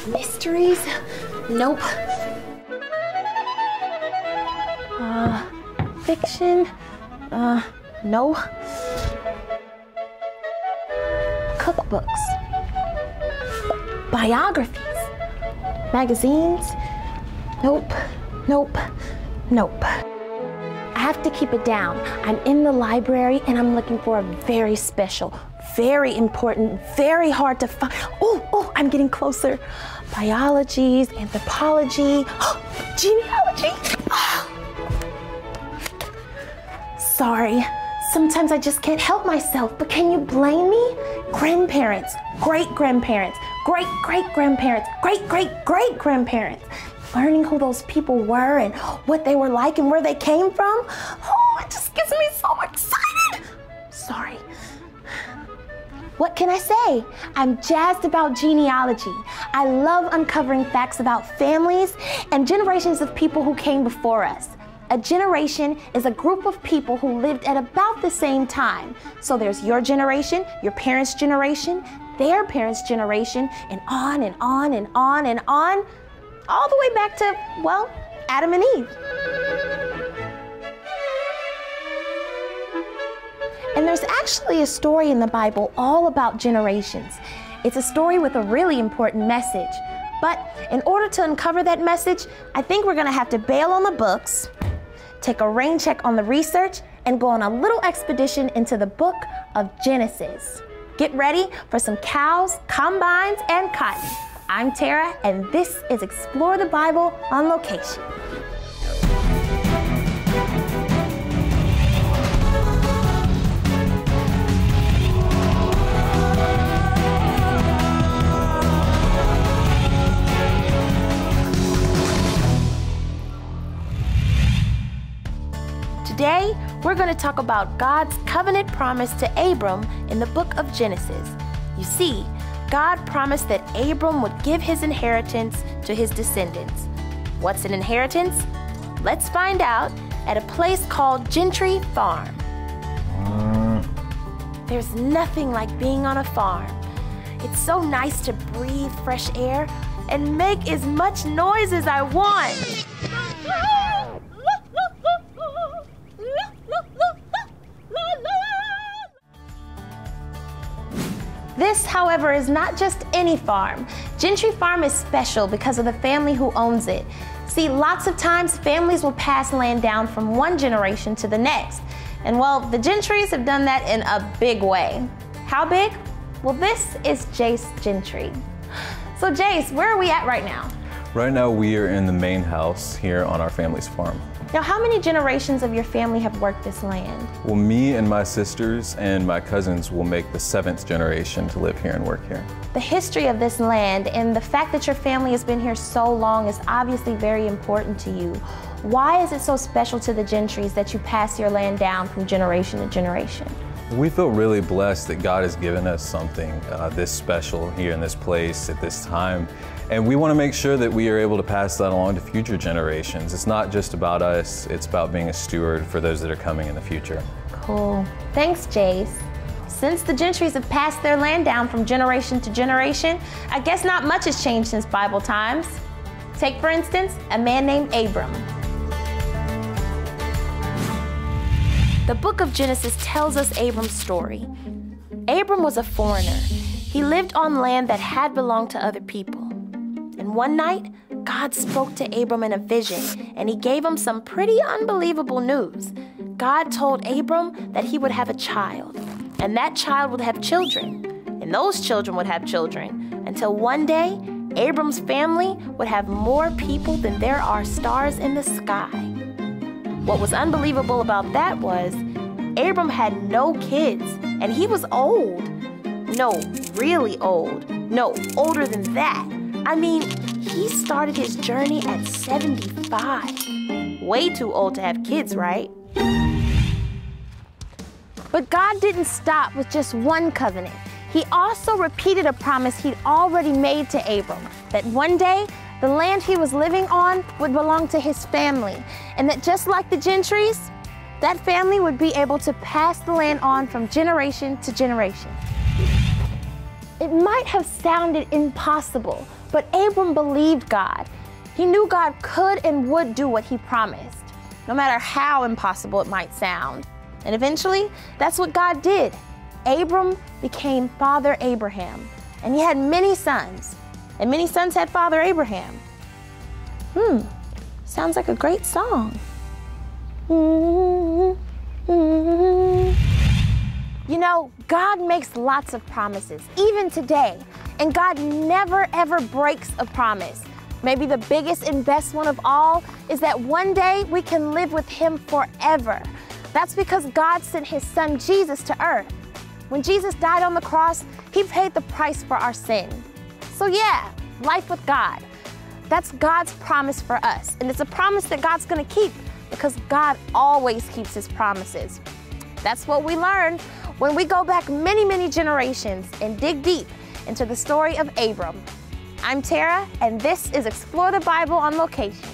Mysteries? Nope. Fiction? No. Cookbooks? Biographies? Magazines? Nope. Nope. Nope. I have to keep it down. I'm in the library and I'm looking for a very special, very important, very hard to find. Oh, I'm getting closer. Biologies, anthropology, genealogy. Sorry, sometimes I just can't help myself, but can you blame me? Grandparents, great-grandparents, great-great-grandparents, great-great-great-grandparents. Learning who those people were and what they were like and where they came from. Oh, it just gets me so excited. Sorry. What can I say? I'm jazzed about genealogy. I love uncovering facts about families and generations of people who came before us. A generation is a group of people who lived at about the same time. So there's your generation, your parents' generation, their parents' generation, and on and on and on and on, all the way back to, well, Adam and Eve. And there's actually a story in the Bible all about generations. It's a story with a really important message. But in order to uncover that message, I think we're gonna have to bail on the books, take a rain check on the research, and go on a little expedition into the book of Genesis. Get ready for some cows, combines, and cotton. I'm Tara, and this is Explore the Bible on Location. Today, we're going to talk about God's covenant promise to Abram in the book of Genesis. You see, God promised that Abram would give his inheritance to his descendants. What's an inheritance? Let's find out at a place called Gentry Farm. There's nothing like being on a farm. It's so nice to breathe fresh air and make as much noise as I want. This, however, is not just any farm. Gentry Farm is special because of the family who owns it. See, lots of times families will pass land down from one generation to the next. And well, the Gentrys have done that in a big way. How big? Well, this is Jace Gentry. So Jace, where are we at right now? Right now we are in the main house here on our family's farm. Now, how many generations of your family have worked this land? Well, me and my sisters and my cousins will make the 7th generation to live here and work here. The history of this land and the fact that your family has been here so long is obviously very important to you. Why is it so special to the Gentrys that you pass your land down from generation to generation? We feel really blessed that God has given us something this special here in this place at this time. And we want to make sure that we are able to pass that along to future generations. It's not just about us, it's about being a steward for those that are coming in the future. Cool. Thanks, Jace. Since the Gentrys have passed their land down from generation to generation, I guess not much has changed since Bible times. Take, for instance, a man named Abram. The book of Genesis tells us Abram's story. Abram was a foreigner. He lived on land that had belonged to other people. And one night, God spoke to Abram in a vision, and he gave him some pretty unbelievable news. God told Abram that he would have a child, and that child would have children, and those children would have children, until one day, Abram's family would have more people than there are stars in the sky. What was unbelievable about that was, Abram had no kids, and he was old. No, really old. No, older than that. I mean, he started his journey at 75. Way too old to have kids, right? But God didn't stop with just one covenant. He also repeated a promise he'd already made to Abram, that one day, the land he was living on would belong to his family, and that just like the Gentrys, that family would be able to pass the land on from generation to generation. It might have sounded impossible, But Abram believed God. He knew God could and would do what he promised, no matter how impossible it might sound. And eventually, that's what God did. Abram became Father Abraham, and he had many sons, and many sons had Father Abraham. Sounds like a great song. You know, God makes lots of promises, even today, and God never ever breaks a promise. Maybe the biggest and best one of all is that one day we can live with him forever. That's because God sent his son Jesus to earth. When Jesus died on the cross, he paid the price for our sin. So yeah, life with God. That's God's promise for us, and it's a promise that God's gonna keep because God always keeps his promises. That's what we learn when we go back many, many generations and dig deep into the story of Abram. I'm Tara, and this is Explore the Bible on Location.